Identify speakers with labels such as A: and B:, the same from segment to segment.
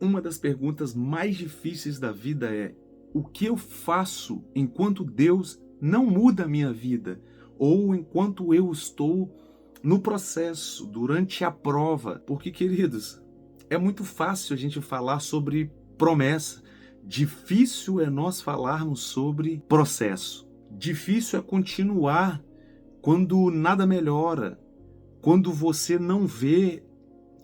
A: Uma das perguntas mais difíceis da vida é: o que eu faço enquanto Deus não muda a minha vida? Ou enquanto eu estou no processo, durante a prova? Porque, queridos, é muito fácil a gente falar sobre promessa. Difícil é nós falarmos sobre processo. Difícil é continuar quando nada melhora, quando você não vê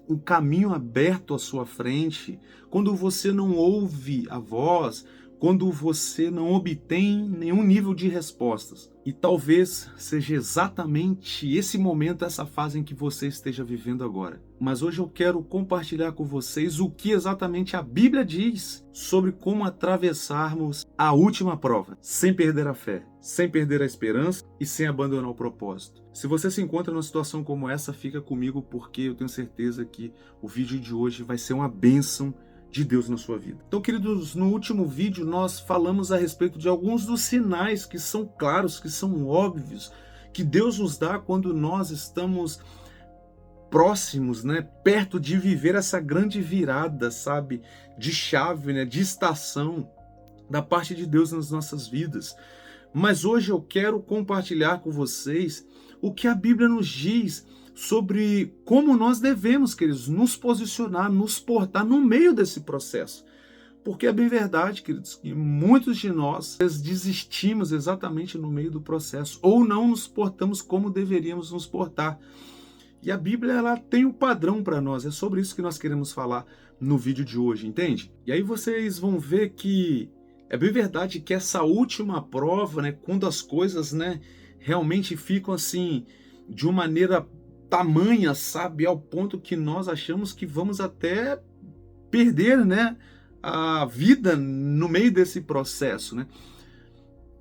A: um caminho aberto à sua frente, quando você não ouve a voz, quando você não obtém nenhum nível de respostas. E talvez seja exatamente esse momento, essa fase em que você esteja vivendo agora. Mas hoje eu quero compartilhar com vocês o que exatamente a Bíblia diz sobre como atravessarmos a última prova, sem perder a fé, sem perder a esperança e sem abandonar o propósito. Se você se encontra numa situação como essa, fica comigo, porque eu tenho certeza que o vídeo de hoje vai ser uma bênção de Deus na sua vida. Então, queridos, no último vídeo nós falamos a respeito de alguns dos sinais que são claros, que são óbvios, que Deus nos dá quando nós estamos próximos, perto de viver essa grande virada, sabe, de chave, de estação da parte de Deus nas nossas vidas. Mas hoje eu quero compartilhar com vocês o que a Bíblia nos diz sobre como nós devemos, queridos, nos posicionar, nos portar no meio desse processo. Porque é bem verdade, queridos, que muitos de nós desistimos exatamente no meio do processo ou não nos portamos como deveríamos nos portar. E a Bíblia, ela tem um padrão para nós, é sobre isso que nós queremos falar no vídeo de hoje, entende? E aí vocês vão ver que é bem verdade que essa última prova, quando as coisas, realmente ficam assim, de uma maneira tamanha, sabe, ao ponto que nós achamos que vamos até perder, a vida no meio desse processo,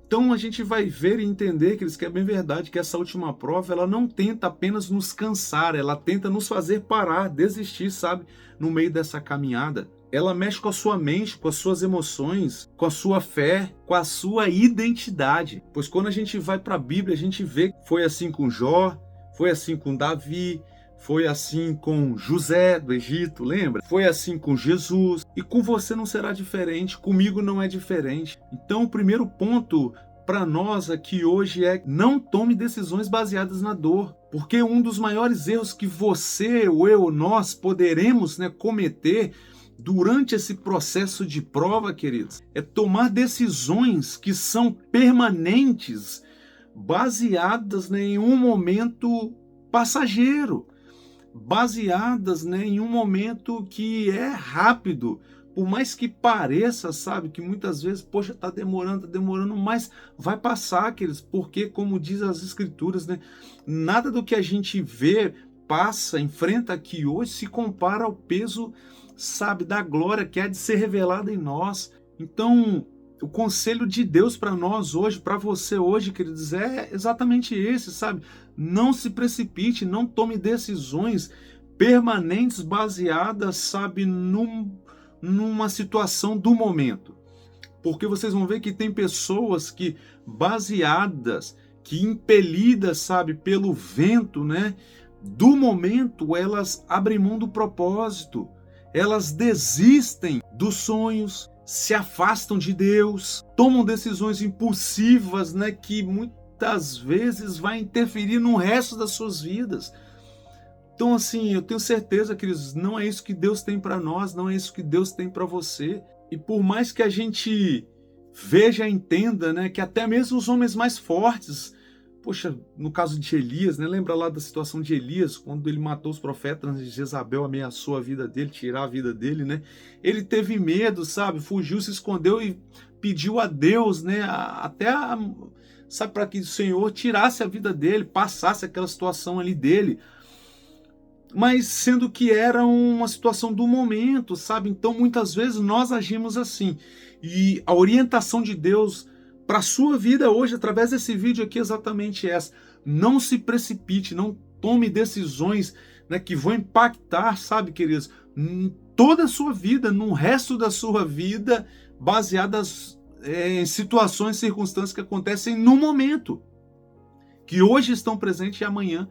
A: Então a gente vai ver e entender, que é bem verdade que essa última prova, ela não tenta apenas nos cansar, ela tenta nos fazer parar, desistir, sabe, no meio dessa caminhada. Ela mexe com a sua mente, com as suas emoções, com a sua fé, com a sua identidade. Pois quando a gente vai para a Bíblia, a gente vê que foi assim com Jó, foi assim com Davi, foi assim com José do Egito, lembra? Foi assim com Jesus. E com você não será diferente, comigo não é diferente. Então o primeiro ponto para nós aqui hoje é: não tome decisões baseadas na dor. Porque um dos maiores erros que você, ou eu, nós poderemos cometer durante esse processo de prova, queridos, é tomar decisões que são permanentes, baseadas em um momento passageiro, baseadas em um momento que é rápido, por mais que pareça, sabe, que muitas vezes, poxa, tá demorando, mas vai passar, queridos, porque, como diz as Escrituras, nada do que a gente vê, passa, enfrenta aqui hoje, se compara ao peso, sabe, da glória que há de ser revelada em nós. Então, o conselho de Deus para nós hoje, para você hoje, queridos, é exatamente esse, sabe? Não se precipite, não tome decisões permanentes baseadas, sabe, numa situação do momento. Porque vocês vão ver que tem pessoas que, baseadas, que impelidas, sabe, pelo vento, do momento, elas abrem mão do propósito, elas desistem dos sonhos, se afastam de Deus, tomam decisões impulsivas, que muitas vezes vai interferir no resto das suas vidas. Então, assim, eu tenho certeza, queridos, não é isso que Deus tem para nós, não é isso que Deus tem para você. E por mais que a gente veja e entenda, que até mesmo os homens mais fortes, poxa, no caso de Elias, lembra lá da situação de Elias, quando ele matou os profetas, Jezabel ameaçou a vida dele, tirar a vida dele, Ele teve medo, sabe, fugiu, se escondeu e pediu a Deus, sabe, para que o Senhor tirasse a vida dele, passasse aquela situação ali dele. Mas sendo que era uma situação do momento, sabe? Então muitas vezes nós agimos assim. E a orientação de Deus para a sua vida hoje, através desse vídeo aqui, é exatamente essa: não se precipite, não tome decisões que vão impactar, sabe, queridos, toda a sua vida, no resto da sua vida, baseadas em situações, circunstâncias que acontecem no momento, que hoje estão presentes e amanhã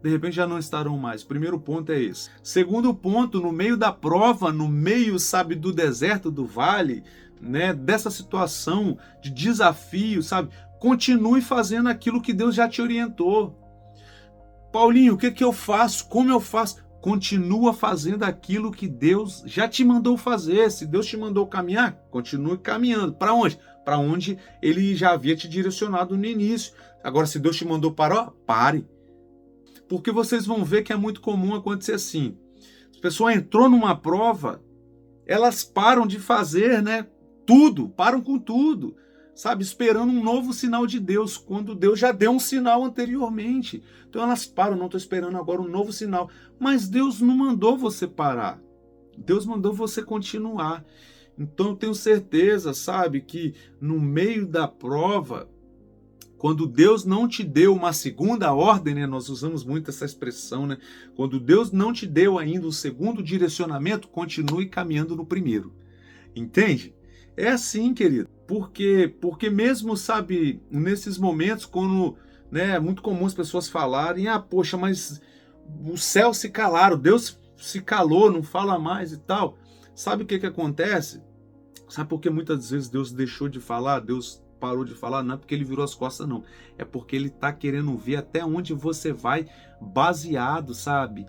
A: de repente já não estarão mais. O primeiro ponto é esse. Segundo ponto, no meio da prova, no meio, sabe, do deserto, do vale, né, dessa situação de desafio, sabe, continue fazendo aquilo que Deus já te orientou. Paulinho, o que que eu faço? Como eu faço? Continua fazendo aquilo que Deus já te mandou fazer. Se Deus te mandou caminhar, continue caminhando. Para onde? Para onde Ele já havia te direcionado no início. Agora, se Deus te mandou parar, pare. Porque vocês vão ver que é muito comum acontecer assim. A pessoa entrou numa prova, elas param de fazer, né, tudo, param com tudo, sabe, esperando um novo sinal de Deus, quando Deus já deu um sinal anteriormente. Então elas param, não estou esperando agora um novo sinal. Mas Deus não mandou você parar. Deus mandou você continuar. Então eu tenho certeza, sabe, que no meio da prova, quando Deus não te deu uma segunda ordem, né? Nós usamos muito essa expressão, né? Quando Deus não te deu ainda o segundo direcionamento, continue caminhando no primeiro. Entende? É assim, querido. Porque mesmo, sabe, nesses momentos, quando, né, é muito comum as pessoas falarem, poxa, mas os céus se calaram, Deus se calou, não fala mais e tal. Sabe o que acontece? Sabe por que muitas vezes Deus deixou de falar, Deus parou de falar? Não é porque ele virou as costas, não. É porque ele está querendo ver até onde você vai, baseado, sabe?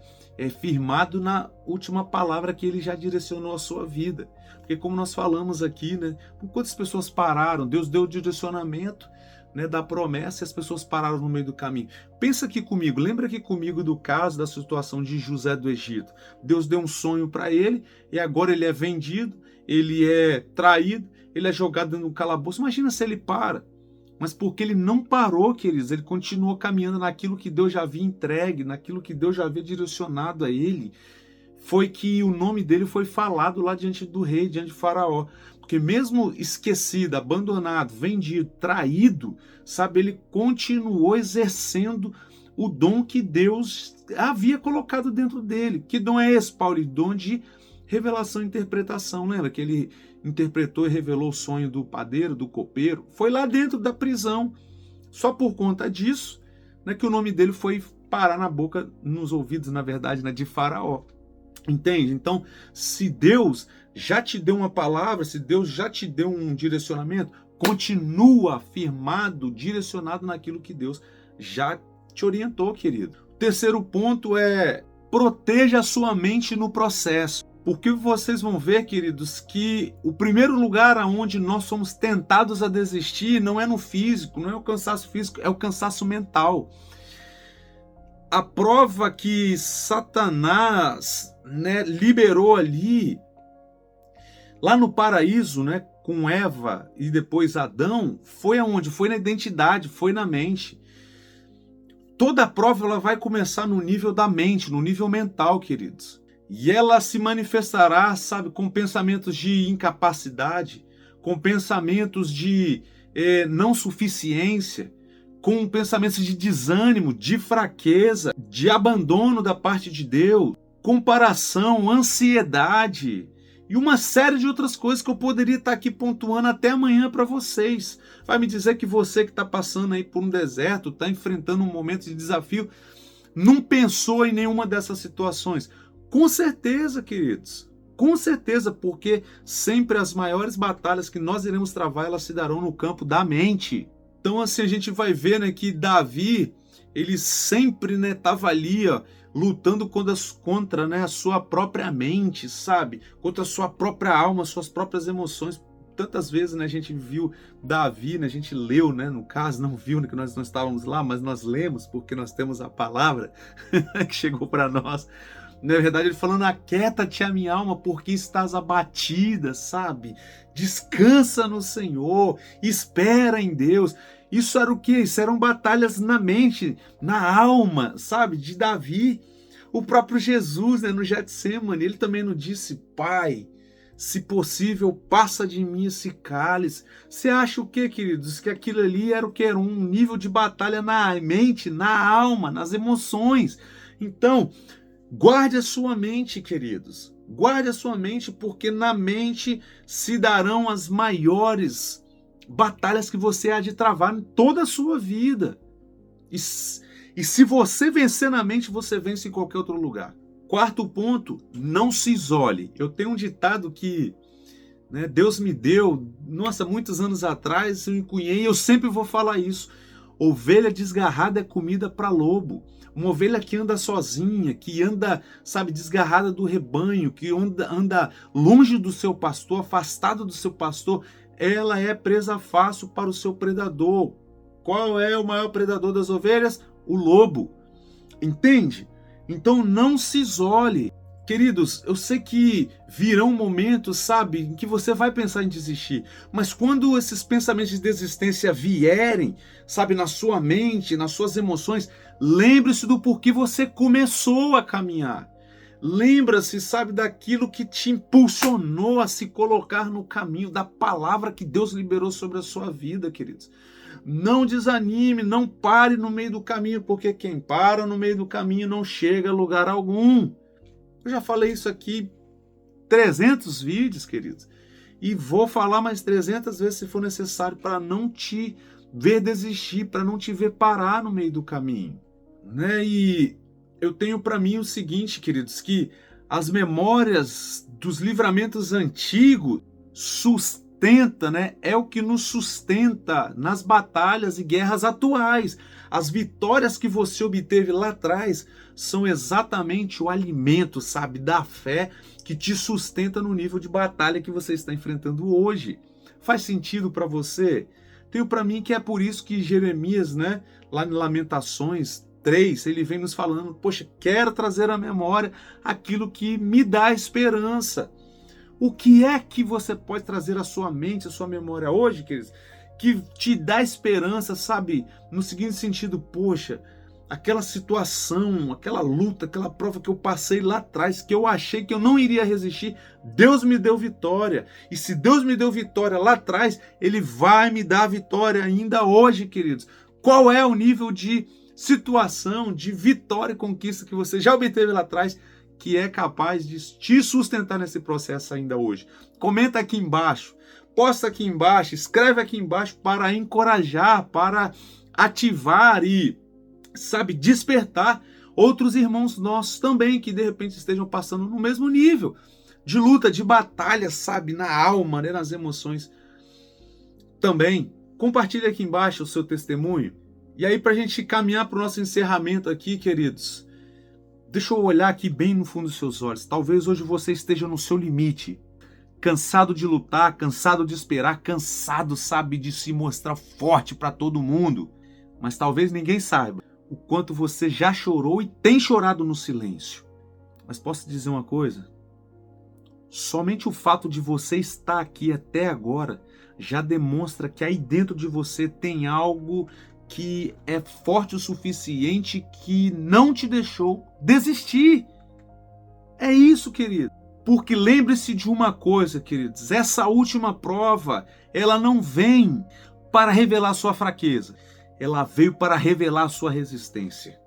A: Firmado na última palavra que ele já direcionou a sua vida. Porque como nós falamos aqui, né? Quantas pessoas pararam? Deus deu o direcionamento, né, da promessa e as pessoas pararam no meio do caminho. Pensa aqui comigo, lembra aqui comigo do caso da situação de José do Egito. Deus deu um sonho para ele e agora ele é vendido, ele é traído, ele é jogado no calabouço. Imagina se ele para. Mas porque ele não parou, queridos, ele continuou caminhando naquilo que Deus já havia entregue, naquilo que Deus já havia direcionado a ele, foi que o nome dele foi falado lá diante do rei, diante de Faraó. Porque mesmo esquecido, abandonado, vendido, traído, sabe, ele continuou exercendo o dom que Deus havia colocado dentro dele. Que dom é esse, Paulo? Dom de revelação e interpretação. Lembra que ele interpretou e revelou o sonho do padeiro, do copeiro? Foi lá dentro da prisão. Só por conta disso, né, que o nome dele foi parar na boca, nos ouvidos, na verdade, né, de Faraó. Entende? Então, se Deus já te deu uma palavra, se Deus já te deu um direcionamento, continua firmado, direcionado naquilo que Deus já te orientou, querido. O terceiro ponto é: proteja a sua mente no processo. Porque vocês vão ver, queridos, que o primeiro lugar aonde nós somos tentados a desistir não é no físico, não é o cansaço físico, é o cansaço mental. A prova que Satanás, né, liberou ali, lá no paraíso, né, com Eva e depois Adão, foi aonde? Foi na identidade, foi na mente. Toda a prova ela vai começar no nível da mente, no nível mental, queridos. E ela se manifestará, sabe, com pensamentos de incapacidade, com pensamentos de não suficiência, com pensamentos de desânimo, de fraqueza, de abandono da parte de Deus, comparação, ansiedade e uma série de outras coisas que eu poderia estar aqui pontuando até amanhã para vocês. Vai me dizer que você que está passando aí por um deserto, está enfrentando um momento de desafio, não pensou em nenhuma dessas situações? Com certeza, queridos. Com certeza, porque sempre as maiores batalhas que nós iremos travar, elas se darão no campo da mente. Então, assim, a gente vai ver, né, que Davi, ele sempre, né, estava ali, ó, lutando contra, né, a sua própria mente, sabe? Contra a sua própria alma, suas próprias emoções. Tantas vezes, né, a gente viu Davi, né, a gente leu, né, no caso, não viu, né, que nós não estávamos lá, mas nós lemos, porque nós temos a palavra que chegou para nós. Na verdade, ele falando: aquieta-te a minha alma, porque estás abatida, sabe? Descansa no Senhor, espera em Deus. Isso era o quê? Isso eram batalhas na mente, na alma, sabe? De Davi. O próprio Jesus, né, no Getsemane, ele também não disse: Pai, se possível, passa de mim esse cálice. Você acha o quê, queridos? Que aquilo ali era o quê? Era um nível de batalha na mente, na alma, nas emoções. Então, guarde a sua mente, queridos. Guarde a sua mente, porque na mente se darão as maiores batalhas que você há de travar em toda a sua vida. E E se você vencer na mente, você vence em qualquer outro lugar. Quarto ponto, não se isole. Eu tenho um ditado que Deus me deu, muitos anos atrás, eu encunhei, e eu sempre vou falar isso. Ovelha desgarrada é comida para lobo. Uma ovelha que anda sozinha, que anda, desgarrada do rebanho, que anda longe do seu pastor, afastada do seu pastor, ela é presa fácil para o seu predador. Qual é o maior predador das ovelhas? O lobo. Entende? Então não se isole. Queridos, eu sei que virão momentos, em que você vai pensar em desistir. Mas quando esses pensamentos de desistência vierem, na sua mente, nas suas emoções, lembre-se do porquê você começou a caminhar. Lembra-se, daquilo que te impulsionou a se colocar no caminho, da palavra que Deus liberou sobre a sua vida, queridos. Não desanime, não pare no meio do caminho, porque quem para no meio do caminho não chega a lugar algum. Eu já falei isso aqui 300 vídeos, queridos, e vou falar mais 300 vezes se for necessário para não te ver desistir, para não te ver parar no meio do caminho, E eu tenho para mim o seguinte, queridos, que as memórias dos livramentos antigos é o que nos sustenta nas batalhas e guerras atuais. As vitórias que você obteve lá atrás são exatamente o alimento, da fé que te sustenta no nível de batalha que você está enfrentando hoje. Faz sentido para você? Tenho para mim que é por isso que Jeremias, lá em Lamentações 3, ele vem nos falando, poxa, quero trazer à memória aquilo que me dá esperança. O que é que você pode trazer à sua mente, à sua memória hoje, queridos, que te dá esperança, no seguinte sentido, poxa, aquela situação, aquela luta, aquela prova que eu passei lá atrás, que eu achei que eu não iria resistir, Deus me deu vitória. E se Deus me deu vitória lá atrás, Ele vai me dar vitória ainda hoje, queridos. Qual é o nível de situação, de vitória e conquista que você já obteve lá atrás, que é capaz de te sustentar nesse processo ainda hoje? Comenta aqui embaixo, posta aqui embaixo, escreve aqui embaixo para encorajar, para ativar e, despertar outros irmãos nossos também que de repente estejam passando no mesmo nível de luta, de batalha, na alma, nas emoções. Também compartilha aqui embaixo o seu testemunho. E aí, para a gente caminhar para o nosso encerramento aqui, queridos, deixa eu olhar aqui bem no fundo dos seus olhos. Talvez hoje você esteja no seu limite, cansado de lutar, cansado de esperar, cansado, de se mostrar forte para todo mundo. Mas talvez ninguém saiba o quanto você já chorou e tem chorado no silêncio. Mas posso te dizer uma coisa? Somente o fato de você estar aqui até agora já demonstra que aí dentro de você tem algo que é forte o suficiente, que não te deixou desistir. É isso, querido. Porque lembre-se de uma coisa, queridos, essa última prova, ela não vem para revelar sua fraqueza, ela veio para revelar sua resistência.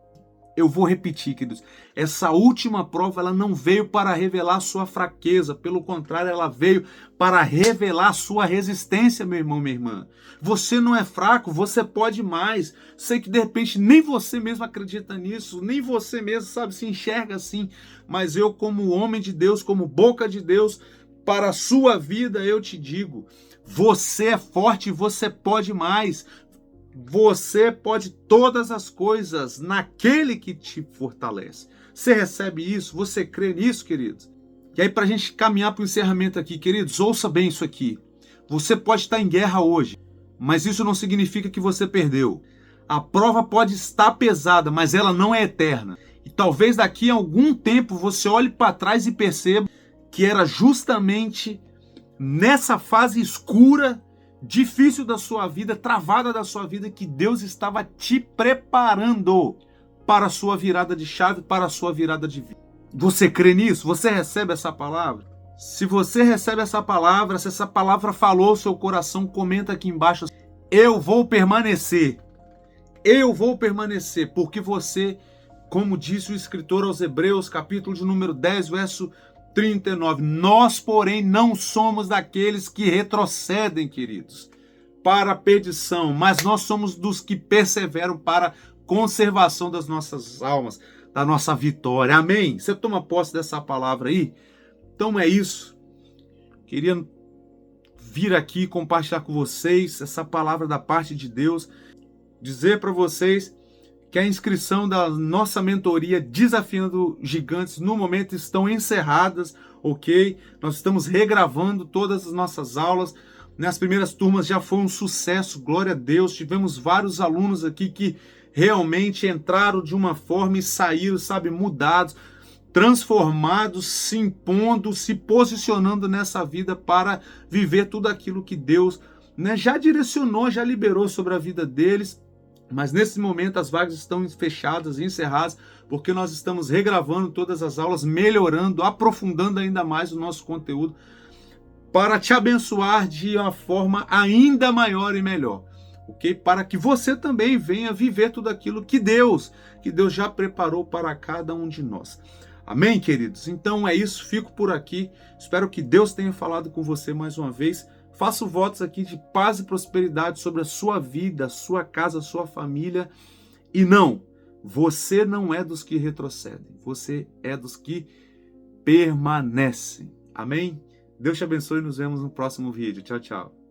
A: Eu vou repetir, queridos, essa última prova, ela não veio para revelar sua fraqueza, pelo contrário, ela veio para revelar sua resistência, meu irmão, minha irmã. Você não é fraco, você pode mais. Sei que de repente nem você mesmo acredita nisso, nem você mesmo, se enxerga assim, mas eu, como homem de Deus, como boca de Deus, para a sua vida, eu te digo, você é forte, você pode mais. Você pode todas as coisas naquele que te fortalece. Você recebe isso? Você crê nisso, queridos? E aí, para a gente caminhar para o encerramento aqui, queridos, ouça bem isso aqui. Você pode estar em guerra hoje, mas isso não significa que você perdeu. A prova pode estar pesada, mas ela não é eterna. E talvez daqui a algum tempo você olhe para trás e perceba que era justamente nessa fase escura, difícil da sua vida, travada da sua vida, que Deus estava te preparando para a sua virada de chave, para a sua virada de vida. Você crê nisso? Você recebe essa palavra? Se você recebe essa palavra, se essa palavra falou ao seu coração, comenta aqui embaixo: eu vou permanecer. Eu vou permanecer, porque você, como disse o escritor aos Hebreus, capítulo de número 10, verso 39, nós, porém, não somos daqueles que retrocedem, queridos, para a perdição, mas nós somos dos que perseveram para conservação das nossas almas, da nossa vitória. Amém? Você toma posse dessa palavra aí? Então é isso. Queria vir aqui compartilhar com vocês essa palavra da parte de Deus, dizer para vocês que a inscrição da nossa mentoria Desafiando Gigantes no momento estão encerradas, ok? Nós estamos regravando todas as nossas aulas. Nas primeiras turmas já foi um sucesso, glória a Deus. Tivemos vários alunos aqui que realmente entraram de uma forma e saíram, sabe, mudados, transformados, se impondo, se posicionando nessa vida para viver tudo aquilo que Deus, né, já direcionou, já liberou sobre a vida deles. Mas nesse momento as vagas estão fechadas, encerradas, porque nós estamos regravando todas as aulas, melhorando, aprofundando ainda mais o nosso conteúdo para te abençoar de uma forma ainda maior e melhor, ok? Para que você também venha viver tudo aquilo que Deus já preparou para cada um de nós. Amém, queridos? Então é isso, fico por aqui. Espero que Deus tenha falado com você mais uma vez. Faço votos aqui de paz e prosperidade sobre a sua vida, a sua casa, a sua família. E não, você não é dos que retrocedem, você é dos que permanecem. Amém? Deus te abençoe e nos vemos no próximo vídeo. Tchau, tchau.